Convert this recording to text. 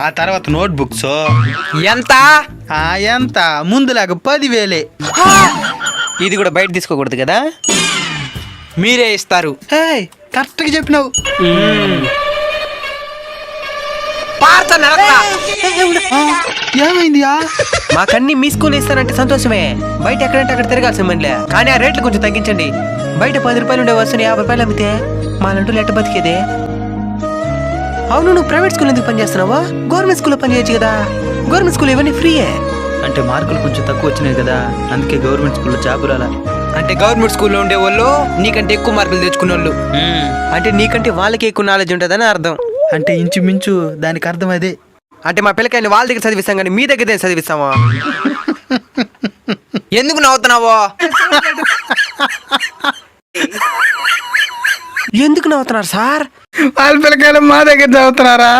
ఆ తర్వాత note books ఎంత? ఎంత ముందులాగా 10,000. ఇది కూడా బయట తీసుకోకూడదు కదా, మీరే ఇస్తారు. కరెక్ట్ గా చెప్పినావు. ఏమైంది? మాకన్నీ మీ స్కూల్ ఇస్తారంటే సంతోషమే, బయట ఎక్కడంటే అక్కడ తిరగాల్సిన మనలే. కానీ ఆ రేట్లు కొంచెం తగ్గించండి. బయట 10 రూపాయలు ఉండే వస్తువుని 50 రూపాయలు అమ్మితే మాలంటూ లెట్ట బతికేదే. అవును, నువ్వు ప్రైవేట్ స్కూల్ ఎందుకు పనిచేస్తున్నావా? గవర్నమెంట్ స్కూల్లో పనిచేయచ్చు కదా. గవర్నమెంట్ స్కూల్ ఇవన్నీ ఫ్రీయే. అంటే మార్కులు కొంచెం తక్కువ వచ్చినాయి కదా, అందుకే గవర్నమెంట్ స్కూల్లో జాబ్ రాలా. అంటే గవర్నమెంట్ స్కూల్లో ఉండే వాళ్ళు నీకంటే ఎక్కువ మార్కులు తెచ్చుకునే వాళ్ళు, అంటే నీకంటే వాళ్ళకి ఎక్కువ నాలెడ్జ్ ఉంటుందని అర్థం. అంటే ఇంచుమించు దానికి అర్థం అదే. అంటే మా పిల్లకాయని వాళ్ళ దగ్గర చదివిస్తాం కానీ మీ దగ్గర చదివిస్తామా? ఎందుకు నవ్వుతున్నావో? ఎందుకు నవ్వుతున్నారు సార్? వాళ్ళ పిల్లకాయలు మా దగ్గర చదువుతున్నారా?